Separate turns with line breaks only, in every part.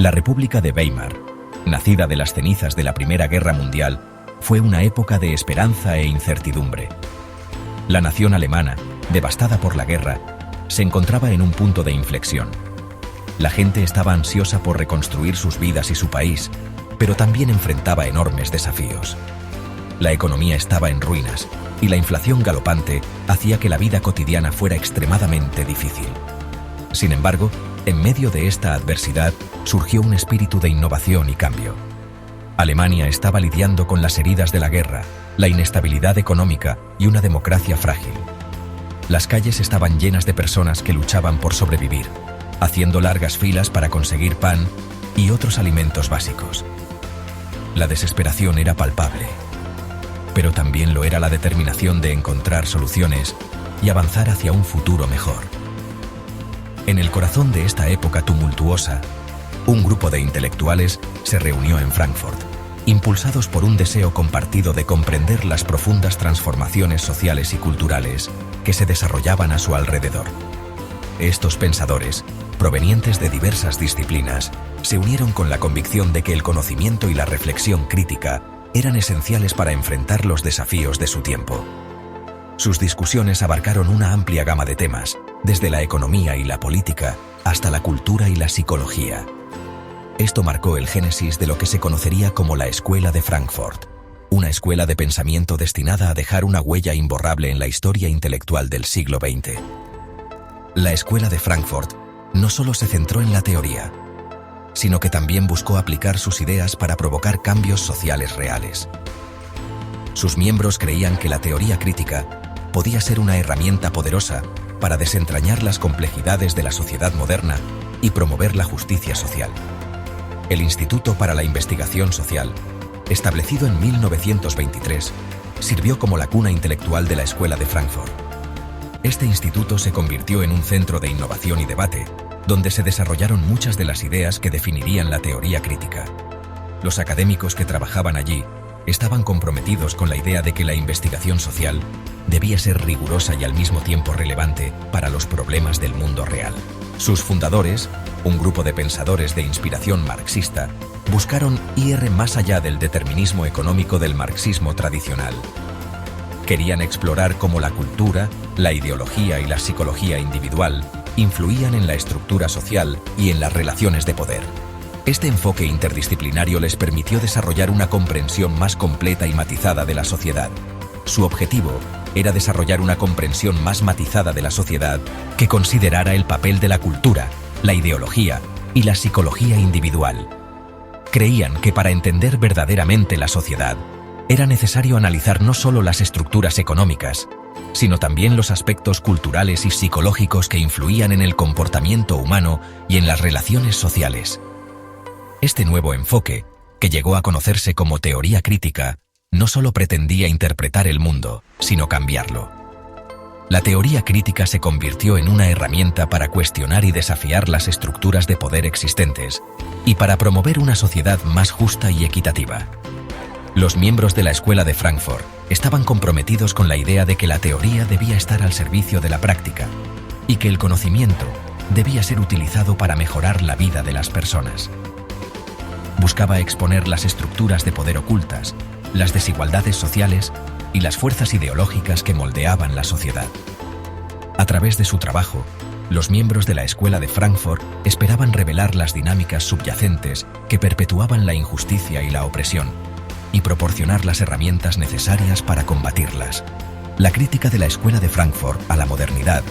La República de Weimar, nacida de las cenizas de la Primera Guerra Mundial, fue una época de esperanza e incertidumbre. La nación alemana, devastada por la guerra, se encontraba en un punto de inflexión. La gente estaba ansiosa por reconstruir sus vidas y su país, pero también enfrentaba enormes desafíos. La economía estaba en ruinas y la inflación galopante hacía que la vida cotidiana fuera extremadamente difícil. Sin embargo, en medio de esta adversidad surgió un espíritu de innovación y cambio. Alemania estaba lidiando con las heridas de la guerra, la inestabilidad económica y una democracia frágil. Las calles estaban llenas de personas que luchaban por sobrevivir, haciendo largas filas para conseguir pan y otros alimentos básicos. La desesperación era palpable, pero también lo era la determinación de encontrar soluciones y avanzar hacia un futuro mejor. En el corazón de esta época tumultuosa, un grupo de intelectuales se reunió en Frankfurt, impulsados por un deseo compartido de comprender las profundas transformaciones sociales y culturales que se desarrollaban a su alrededor. Estos pensadores, provenientes de diversas disciplinas, se unieron con la convicción de que el conocimiento y la reflexión crítica eran esenciales para enfrentar los desafíos de su tiempo. Sus discusiones abarcaron una amplia gama de temas, desde la economía y la política hasta la cultura y la psicología. Esto marcó el génesis de lo que se conocería como la Escuela de Frankfurt, una escuela de pensamiento destinada a dejar una huella imborrable en la historia intelectual del siglo XX. La Escuela de Frankfurt no solo se centró en la teoría, sino que también buscó aplicar sus ideas para provocar cambios sociales reales. Sus miembros creían que la teoría crítica podía ser una herramienta poderosa para desentrañar las complejidades de la sociedad moderna y promover la justicia social. El Instituto para la Investigación Social, establecido en 1923, sirvió como la cuna intelectual de la Escuela de Frankfurt. Este instituto se convirtió en un centro de innovación y debate, donde se desarrollaron muchas de las ideas que definirían la teoría crítica. Los académicos que trabajaban allí estaban comprometidos con la idea de que la investigación social debía ser rigurosa y al mismo tiempo relevante para los problemas del mundo real. Sus fundadores, un grupo de pensadores de inspiración marxista, buscaron ir más allá del determinismo económico del marxismo tradicional. Querían explorar cómo la cultura, la ideología y la psicología individual influían en la estructura social y en las relaciones de poder. Este enfoque interdisciplinario les permitió desarrollar una comprensión más completa y matizada de la sociedad. Su objetivo era desarrollar una comprensión más matizada de la sociedad que considerara el papel de la cultura, la ideología y la psicología individual. Creían que para entender verdaderamente la sociedad, era necesario analizar no solo las estructuras económicas, sino también los aspectos culturales y psicológicos que influían en el comportamiento humano y en las relaciones sociales. Este nuevo enfoque, que llegó a conocerse como teoría crítica, no solo pretendía interpretar el mundo, sino cambiarlo. La teoría crítica se convirtió en una herramienta para cuestionar y desafiar las estructuras de poder existentes y para promover una sociedad más justa y equitativa. Los miembros de la Escuela de Frankfurt estaban comprometidos con la idea de que la teoría debía estar al servicio de la práctica y que el conocimiento debía ser utilizado para mejorar la vida de las personas. Buscaba exponer las estructuras de poder ocultas, las desigualdades sociales y las fuerzas ideológicas que moldeaban la sociedad. A través de su trabajo, los miembros de la Escuela de Frankfurt esperaban revelar las dinámicas subyacentes que perpetuaban la injusticia y la opresión, y proporcionar las herramientas necesarias para combatirlas. La crítica de la Escuela de Frankfurt a la modernidad,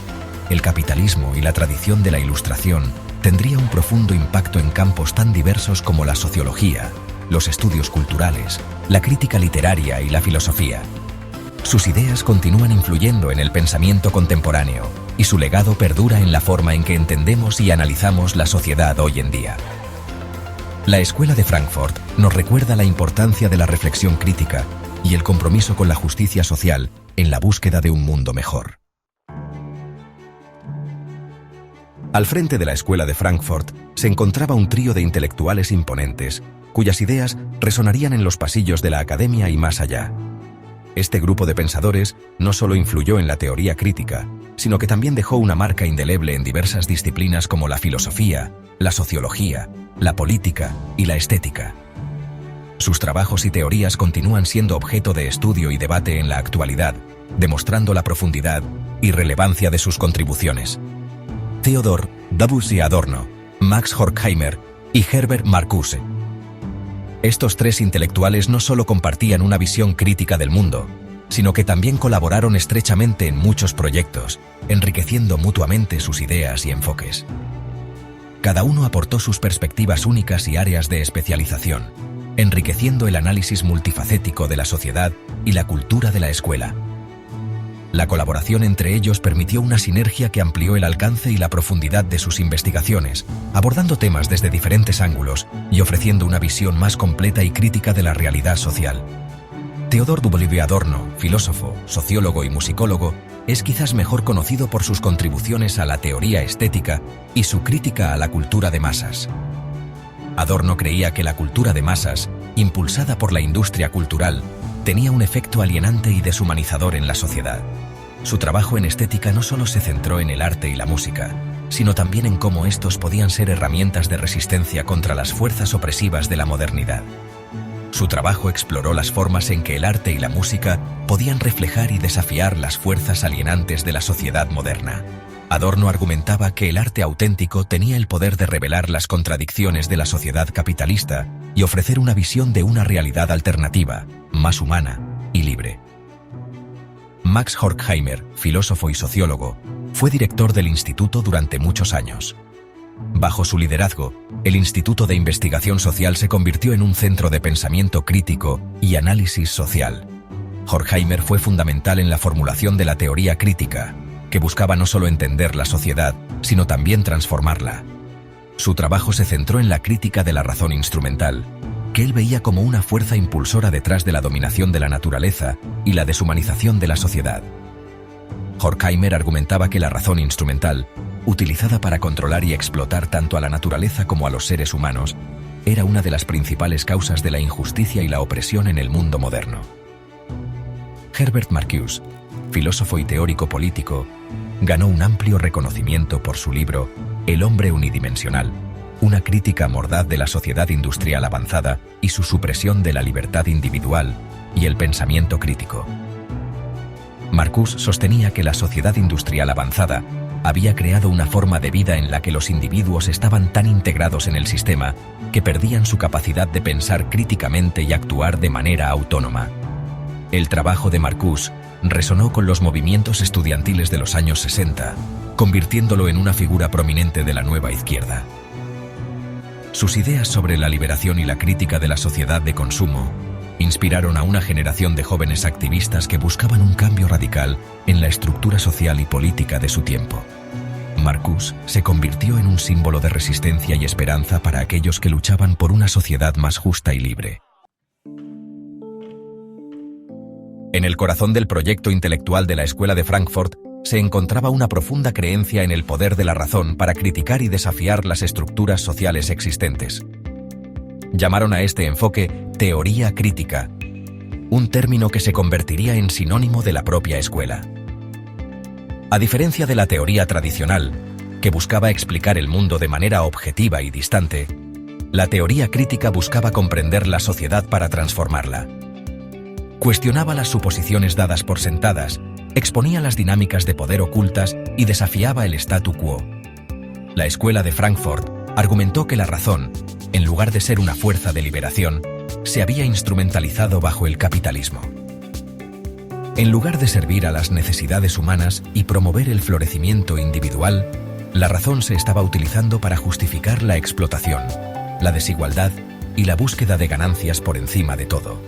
el capitalismo y la tradición de la Ilustración tendría un profundo impacto en campos tan diversos como la sociología, los estudios culturales, la crítica literaria y la filosofía. Sus ideas continúan influyendo en el pensamiento contemporáneo y su legado perdura en la forma en que entendemos y analizamos la sociedad hoy en día. La Escuela de Frankfurt nos recuerda la importancia de la reflexión crítica y el compromiso con la justicia social en la búsqueda de un mundo mejor. Al frente de la Escuela de Frankfurt se encontraba un trío de intelectuales imponentes, cuyas ideas resonarían en los pasillos de la academia y más allá. Este grupo de pensadores no solo influyó en la teoría crítica, sino que también dejó una marca indeleble en diversas disciplinas como la filosofía, la sociología, la política y la estética. Sus trabajos y teorías continúan siendo objeto de estudio y debate en la actualidad, demostrando la profundidad y relevancia de sus contribuciones. Theodor W. Adorno, Max Horkheimer y Herbert Marcuse. Estos tres intelectuales no solo compartían una visión crítica del mundo, sino que también colaboraron estrechamente en muchos proyectos, enriqueciendo mutuamente sus ideas y enfoques. Cada uno aportó sus perspectivas únicas y áreas de especialización, enriqueciendo el análisis multifacético de la sociedad y la cultura de la escuela. La colaboración entre ellos permitió una sinergia que amplió el alcance y la profundidad de sus investigaciones, abordando temas desde diferentes ángulos y ofreciendo una visión más completa y crítica de la realidad social. Theodor W. Adorno, filósofo, sociólogo y musicólogo, es quizás mejor conocido por sus contribuciones a la teoría estética y su crítica a la cultura de masas. Adorno creía que la cultura de masas, impulsada por la industria cultural, tenía un efecto alienante y deshumanizador en la sociedad. Su trabajo en estética no solo se centró en el arte y la música, sino también en cómo estos podían ser herramientas de resistencia contra las fuerzas opresivas de la modernidad. Su trabajo exploró las formas en que el arte y la música podían reflejar y desafiar las fuerzas alienantes de la sociedad moderna. Adorno argumentaba que el arte auténtico tenía el poder de revelar las contradicciones de la sociedad capitalista y ofrecer una visión de una realidad alternativa, más humana y libre. Max Horkheimer, filósofo y sociólogo, fue director del instituto durante muchos años. Bajo su liderazgo, el Instituto de Investigación Social se convirtió en un centro de pensamiento crítico y análisis social. Horkheimer fue fundamental en la formulación de la teoría crítica, que buscaba no solo entender la sociedad, sino también transformarla. Su trabajo se centró en la crítica de la razón instrumental, que él veía como una fuerza impulsora detrás de la dominación de la naturaleza y la deshumanización de la sociedad. Horkheimer argumentaba que la razón instrumental, utilizada para controlar y explotar tanto a la naturaleza como a los seres humanos, era una de las principales causas de la injusticia y la opresión en el mundo moderno. Herbert Marcuse, filósofo y teórico político, ganó un amplio reconocimiento por su libro El hombre unidimensional, una crítica mordaz de la sociedad industrial avanzada y su supresión de la libertad individual y el pensamiento crítico. Marcuse sostenía que la sociedad industrial avanzada había creado una forma de vida en la que los individuos estaban tan integrados en el sistema que perdían su capacidad de pensar críticamente y actuar de manera autónoma. El trabajo de Marcuse resonó con los movimientos estudiantiles de los años 60, convirtiéndolo en una figura prominente de la nueva izquierda. Sus ideas sobre la liberación y la crítica de la sociedad de consumo inspiraron a una generación de jóvenes activistas que buscaban un cambio radical en la estructura social y política de su tiempo. Marcuse se convirtió en un símbolo de resistencia y esperanza para aquellos que luchaban por una sociedad más justa y libre. En el corazón del proyecto intelectual de la Escuela de Frankfurt se encontraba una profunda creencia en el poder de la razón para criticar y desafiar las estructuras sociales existentes. Llamaron a este enfoque teoría crítica, un término que se convertiría en sinónimo de la propia escuela. A diferencia de la teoría tradicional, que buscaba explicar el mundo de manera objetiva y distante, la teoría crítica buscaba comprender la sociedad para transformarla. Cuestionaba las suposiciones dadas por sentadas, exponía las dinámicas de poder ocultas y desafiaba el statu quo. La Escuela de Frankfurt argumentó que la razón, en lugar de ser una fuerza de liberación, se había instrumentalizado bajo el capitalismo. En lugar de servir a las necesidades humanas y promover el florecimiento individual, la razón se estaba utilizando para justificar la explotación, la desigualdad y la búsqueda de ganancias por encima de todo.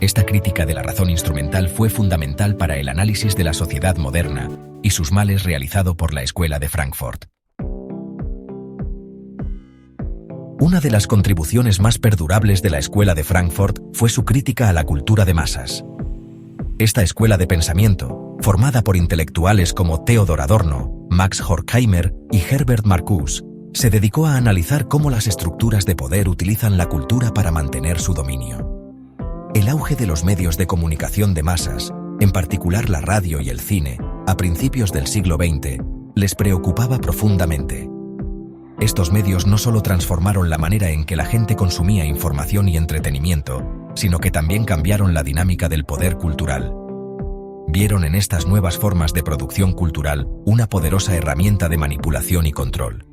Esta crítica de la razón instrumental fue fundamental para el análisis de la sociedad moderna y sus males realizado por la Escuela de Frankfurt. Una de las contribuciones más perdurables de la Escuela de Frankfurt fue su crítica a la cultura de masas. Esta escuela de pensamiento, formada por intelectuales como Theodor Adorno, Max Horkheimer y Herbert Marcuse, se dedicó a analizar cómo las estructuras de poder utilizan la cultura para mantener su dominio. El auge de los medios de comunicación de masas, en particular la radio y el cine, a principios del siglo XX, les preocupaba profundamente. Estos medios no solo transformaron la manera en que la gente consumía información y entretenimiento, sino que también cambiaron la dinámica del poder cultural. Vieron en estas nuevas formas de producción cultural una poderosa herramienta de manipulación y control.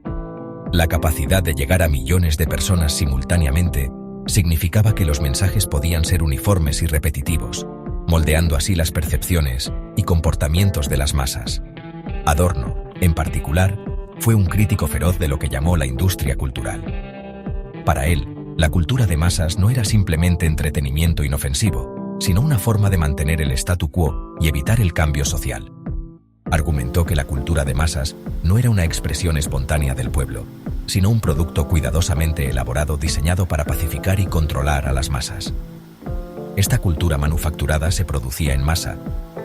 La capacidad de llegar a millones de personas simultáneamente significaba que los mensajes podían ser uniformes y repetitivos, moldeando así las percepciones y comportamientos de las masas. Adorno, en particular, fue un crítico feroz de lo que llamó la industria cultural. Para él, la cultura de masas no era simplemente entretenimiento inofensivo, sino una forma de mantener el statu quo y evitar el cambio social. Argumentó que la cultura de masas no era una expresión espontánea del pueblo, sino un producto cuidadosamente elaborado diseñado para pacificar y controlar a las masas. Esta cultura manufacturada se producía en masa,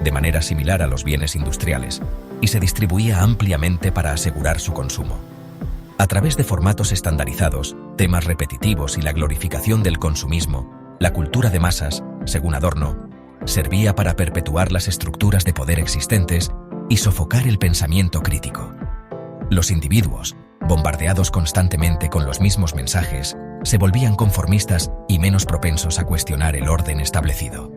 de manera similar a los bienes industriales, y se distribuía ampliamente para asegurar su consumo. A través de formatos estandarizados, temas repetitivos y la glorificación del consumismo, la cultura de masas, según Adorno, servía para perpetuar las estructuras de poder existentes y sofocar el pensamiento crítico. Los individuos, bombardeados constantemente con los mismos mensajes, se volvían conformistas y menos propensos a cuestionar el orden establecido.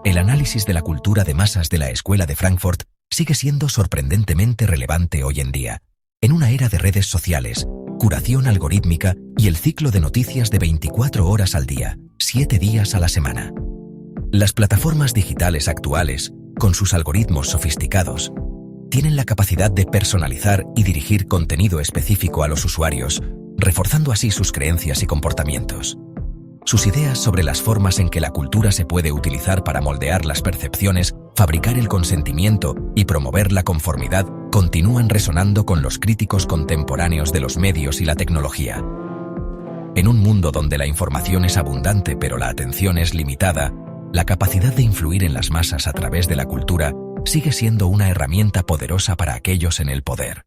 El análisis de la cultura de masas de la Escuela de Frankfurt sigue siendo sorprendentemente relevante hoy en día, en una era de redes sociales, curación algorítmica y el ciclo de noticias de 24 horas al día, 7 días a la semana. Las plataformas digitales actuales, con sus algoritmos sofisticados, tienen la capacidad de personalizar y dirigir contenido específico a los usuarios, reforzando así sus creencias y comportamientos. Sus ideas sobre las formas en que la cultura se puede utilizar para moldear las percepciones, fabricar el consentimiento y promover la conformidad continúan resonando con los críticos contemporáneos de los medios y la tecnología. En un mundo donde la información es abundante pero la atención es limitada, la capacidad de influir en las masas a través de la cultura sigue siendo una herramienta poderosa para aquellos en el poder.